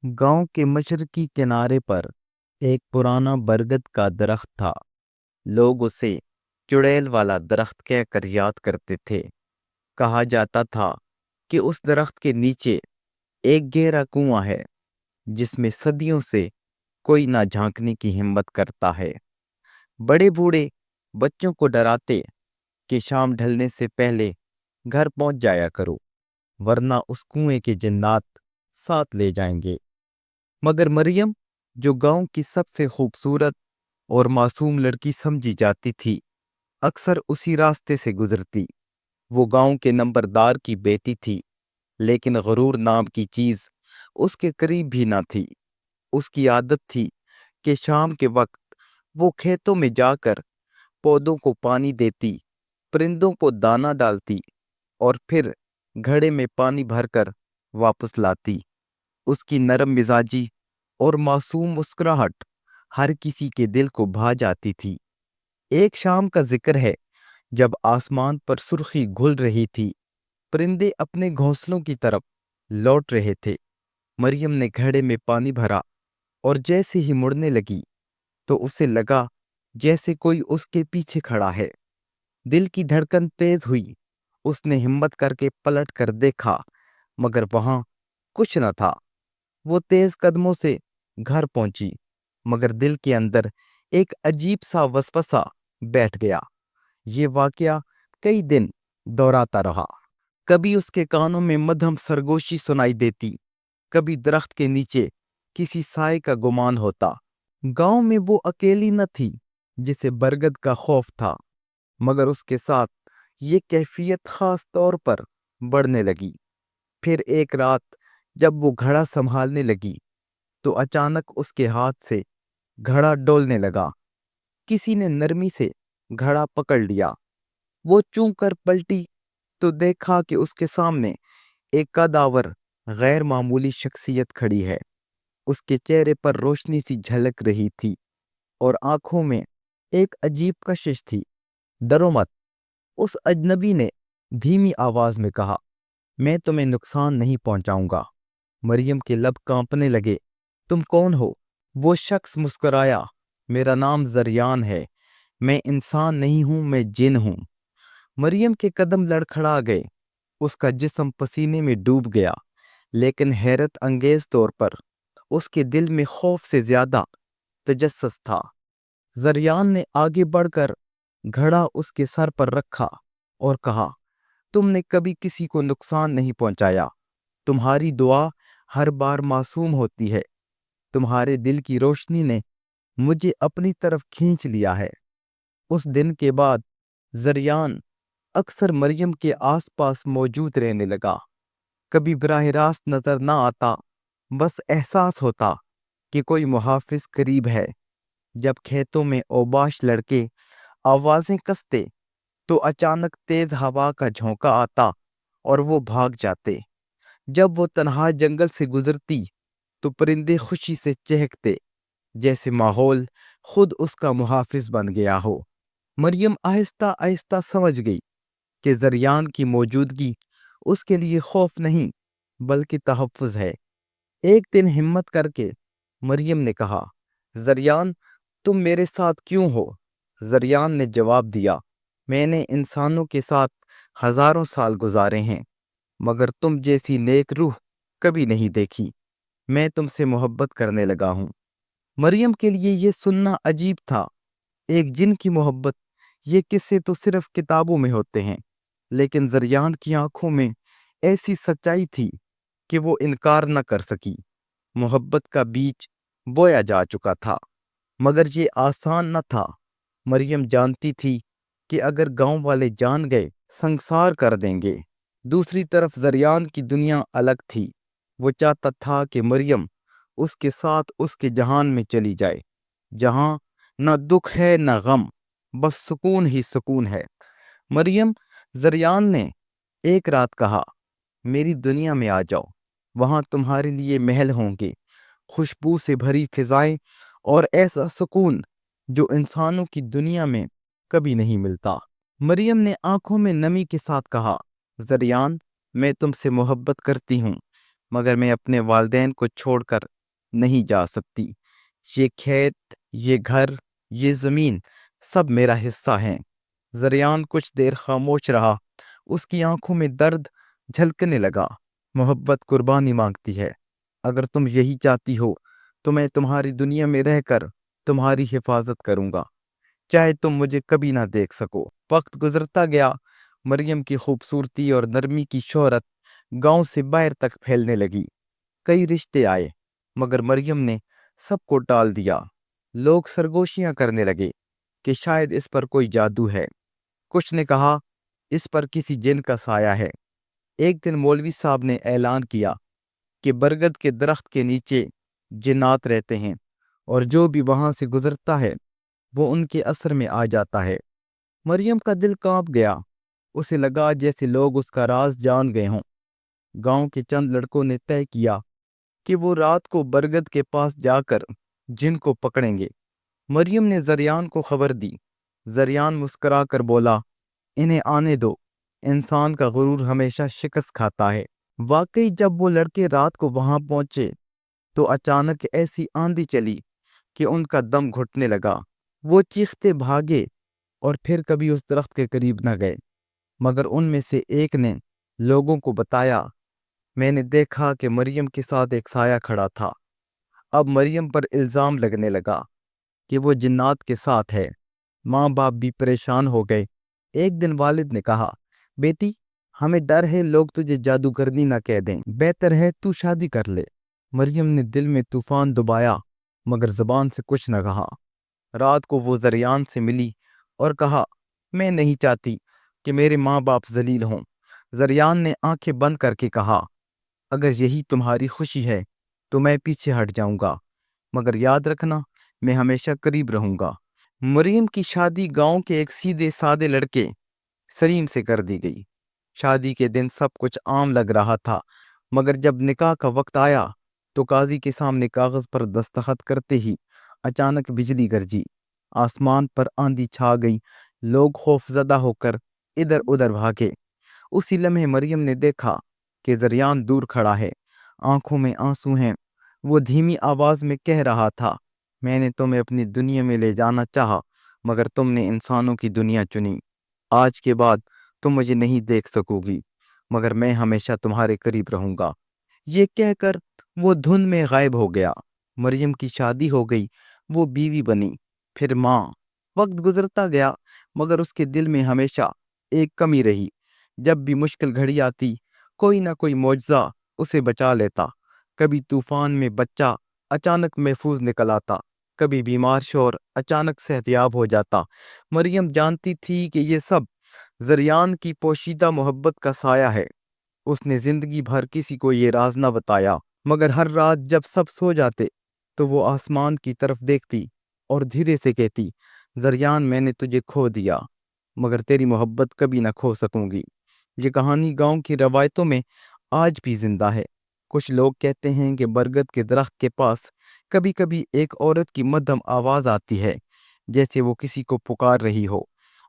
गांव के मशरकी किनारे पर एक पुराना बरगद का दरख्त था। लोग उसे चुड़ैल वाला दरख्त कहकर याद करते थे। कहा जाता था कि उस दरख्त के नीचे एक गहरा कुआं है जिसमें सदियों से कोई ना झांकने की हिम्मत करता है। बड़े बूढ़े बच्चों को डराते कि शाम ढलने से पहले घर पहुंच जाया करो, वरना उस कुएं के जिन्नात साथ ले जाएंगे। मगर मरियम, जो गांव की सबसे खूबसूरत और मासूम लड़की समझी जाती थी, अक्सर उसी रास्ते से गुजरती। वो गांव के नंबरदार की बेटी थी, लेकिन गरूर नाम की चीज उसके करीब भी ना थी। उसकी आदत थी कि शाम के वक्त वो खेतों में जाकर पौधों को पानी देती, परिंदों को दाना डालती और फिर घड़े में पानी भरकर वापस लाती। उसकी नरम मिजाजी और मासूम मुस्कुराहट हर किसी के दिल को भा जाती थी। एक शाम का जिक्र है, जब आसमान पर सुर्खी घुल रही थी, परिंदे अपने घोंसलों की तरफ लौट रहे थे। मरियम ने घड़े में पानी भरा और जैसे ही मुड़ने लगी तो उसे लगा जैसे कोई उसके पीछे खड़ा है। दिल की धड़कन तेज हुई। उसने हिम्मत करके पलट कर देखा, मगर वहां कुछ न था। वो तेज कदमों से घर पहुंची, मगर दिल के अंदर एक अजीब सा वसवसा बैठ गया। ये वाकया कई दिन दोहराता रहा। कभी उसके कानों में मध्यम सरगोशी सुनाई देती, कभी दरख्त के नीचे किसी साए का गुमान होता। गांव में वो अकेली न थी जिसे बरगद का खौफ था, मगर उसके साथ ये कैफियत खास तौर पर बढ़ने लगी। फिर एक रात जब वो घड़ा संभालने लगी तो अचानक उसके हाथ से घड़ा डोलने लगा। किसी ने नरमी से घड़ा पकड़ लिया। वो चूं कर पलटी तो देखा कि उसके सामने एक कदावर गैर मामूली शख्सियत खड़ी है। उसके चेहरे पर रोशनी सी झलक रही थी और आंखों में एक अजीब कशिश थी। डरो मत, उस अजनबी ने धीमी आवाज में कहा। मैं तुम्हें नुकसान नहीं पहुंचाऊंगा। मरियम के लब कांपने लगे। तुम कौन हो? वो शख्स मुस्कुराया। मेरा नाम जरियान है। मैं इंसान नहीं हूं, मैं जिन हूं। मरियम के कदम लड़खड़ा गए। उसका जिस्म पसीने में डूब गया, लेकिन हैरत अंगेज तौर पर उसके दिल में खौफ से ज्यादा तजस्सुस था। जरियान ने आगे बढ़कर घड़ा उसके सर पर रखा और कहा, तुमने कभी किसी को नुकसान नहीं पहुंचाया। तुम्हारी दुआ हर बार मासूम होती है। तुम्हारे दिल की रोशनी ने मुझे अपनी तरफ खींच लिया है। उस दिन के बाद जरियान अक्सर मरियम के आसपास मौजूद रहने लगा। कभी बराह रास्त नजर ना आता, बस एहसास होता कि कोई मुहाफिज करीब है। जब खेतों में औबाश लड़के आवाजें कसते तो अचानक तेज हवा का झोंका आता और वो भाग जाते। जब वो तन्हा जंगल से गुजरती तो परिंदे खुशी से चहकते, जैसे माहौल खुद उसका मुहाफिज बन गया हो। मरियम आहिस्ता आहिस्ता समझ गई कि जरियान की मौजूदगी उसके लिए खौफ नहीं, बल्कि तहफ्फुज है। एक दिन हिम्मत करके मरियम ने कहा, जरियान, तुम मेरे साथ क्यों हो? जरियान ने जवाब दिया, मैंने इंसानों के साथ हजारों साल गुजारे हैं, मगर तुम जैसी नेक रूह कभी नहीं देखी। मैं तुमसे मोहब्बत करने लगा हूं। मरियम के लिए यह सुनना अजीब था। एक जिन की मोहब्बत, ये किस्से तो सिर्फ किताबों में होते हैं, लेकिन जरियान की आंखों में ऐसी सच्चाई थी कि वो इनकार न कर सकी। मोहब्बत का बीज बोया जा चुका था, मगर ये आसान न था। मरियम जानती थी कि अगर गांव वाले जान गए, संसार कर देंगे। दूसरी तरफ जरियान की दुनिया अलग थी। वो चाहता था कि मरियम उसके साथ उसके जहान में चली जाए, जहां न दुख है न गम, बस सुकून ही सुकून है। मरियम, जरियान ने एक रात कहा, मेरी दुनिया में आ जाओ। वहां तुम्हारे लिए महल होंगे, खुशबू से भरी फिजाएं और ऐसा सुकून जो इंसानों की दुनिया में कभी नहीं मिलता। मरियम ने आंखों में नमी के साथ कहा, जरियान, मैं तुमसे मोहब्बत करती हूँ, मगर मैं अपने वालिदैन को छोड़कर نہیں جا سکتی۔ یہ کھیت، یہ گھر، یہ زمین سب میرا حصہ ہیں۔ زریان کچھ دیر خاموش رہا، اس کی آنکھوں میں درد جھلکنے لگا۔ محبت قربانی مانگتی ہے۔ اگر تم یہی چاہتی ہو تو میں تمہاری دنیا میں رہ کر تمہاری حفاظت کروں گا، چاہے تم مجھے کبھی نہ دیکھ سکو۔ وقت گزرتا گیا، مریم کی خوبصورتی اور نرمی کی شہرت گاؤں سے باہر تک پھیلنے لگی۔ کئی رشتے آئے، مگر مریم نے سب کو ٹال دیا۔ لوگ سرگوشیاں کرنے لگے کہ شاید اس پر کوئی جادو ہے۔ کچھ نے کہا اس پر کسی جن کا سایہ ہے۔ ایک دن مولوی صاحب نے اعلان کیا کہ برگد کے درخت کے نیچے جنات رہتے ہیں، اور جو بھی وہاں سے گزرتا ہے وہ ان کے اثر میں آ جاتا ہے۔ مریم کا دل کانپ گیا، اسے لگا جیسے لوگ اس کا راز جان گئے ہوں۔ گاؤں کے چند لڑکوں نے طے کیا کہ وہ رات کو برگد کے پاس جا کر جن کو پکڑیں گے۔ مریم نے زریان کو خبر دی۔ زریان مسکرا کر بولا، انہیں آنے دو، انسان کا غرور ہمیشہ شکست کھاتا ہے۔ واقعی جب وہ لڑکے رات کو وہاں پہنچے تو اچانک ایسی آندھی چلی کہ ان کا دم گھٹنے لگا۔ وہ چیختے بھاگے اور پھر کبھی اس درخت کے قریب نہ گئے۔ مگر ان میں سے ایک نے لوگوں کو بتایا، میں نے دیکھا کہ مریم کے ساتھ ایک سایہ کھڑا تھا۔ اب مریم پر الزام لگنے لگا کہ وہ جنات کے ساتھ ہے۔ ماں باپ بھی پریشان ہو گئے۔ ایک دن والد نے کہا، بیٹی ہمیں ڈر ہے لوگ تجھے جادوگرنی نہ کہہ دیں، بہتر ہے تو شادی کر لے۔ مریم نے دل میں طوفان دبایا مگر زبان سے کچھ نہ کہا۔ رات کو وہ زریان سے ملی اور کہا، میں نہیں چاہتی کہ میرے ماں باپ ذلیل ہوں۔ زریان نے آنکھیں بند کر کے کہا، اگر یہی تمہاری خوشی ہے تو میں پیچھے ہٹ جاؤں گا، مگر یاد رکھنا میں ہمیشہ قریب رہوں گا۔ مریم کی شادی گاؤں کے ایک سیدھے سادے لڑکے سلیم سے کر دی گئی۔ شادی کے دن سب کچھ عام لگ رہا تھا، مگر جب نکاح کا وقت آیا تو قاضی کے سامنے کاغذ پر دستخط کرتے ہی اچانک بجلی گرجی، آسمان پر آندھی چھا گئی، لوگ خوف زدہ ہو کر ادھر ادھر بھاگے۔ اسی لمحے مریم نے دیکھا کہ زریان دور کھڑا ہے، آنکھوں میں آنسو ہیں۔ وہ دھیمی آواز میں کہہ رہا تھا، میں نے تمہیں اپنی دنیا میں لے جانا چاہا مگر تم نے انسانوں کی دنیا چنی۔ آج کے بعد تم مجھے نہیں دیکھ سکو گی، مگر میں ہمیشہ تمہارے قریب رہوں گا۔ یہ کہہ کر وہ دھن میں غائب ہو گیا۔ مریم کی شادی ہو گئی، وہ بیوی بنی، پھر ماں۔ وقت گزرتا گیا مگر اس کے دل میں ہمیشہ ایک کمی رہی۔ جب بھی مشکل گھڑی آتی کوئی نہ کوئی معجزہ اسے بچا لیتا۔ کبھی طوفان میں بچہ اچانک محفوظ نکل آتا، کبھی بیمار شوہر اچانک صحتیاب ہو جاتا۔ مریم جانتی تھی کہ یہ سب زریان کی پوشیدہ محبت کا سایہ ہے۔ اس نے زندگی بھر کسی کو یہ راز نہ بتایا، مگر ہر رات جب سب سو جاتے تو وہ آسمان کی طرف دیکھتی اور دھیرے سے کہتی، زریان میں نے تجھے کھو دیا مگر تیری محبت کبھی نہ کھو سکوں گی۔ یہ کہانی گاؤں کی روایتوں میں آج بھی زندہ ہے۔ کچھ لوگ کہتے ہیں کہ برگد کے درخت کے پاس کبھی کبھی ایک عورت کی مدھم آواز آتی ہے جیسے وہ کسی کو پکار رہی ہو،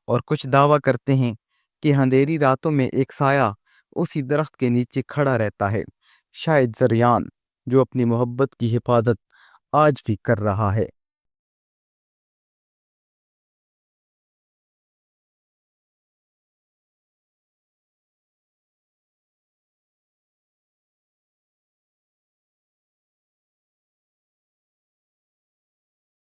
اور کچھ دعویٰ کرتے ہیں کہ اندھیری راتوں میں ایک سایہ اسی درخت کے نیچے کھڑا رہتا ہے، شاید زریان، جو اپنی محبت کی حفاظت آج بھی کر رہا ہے۔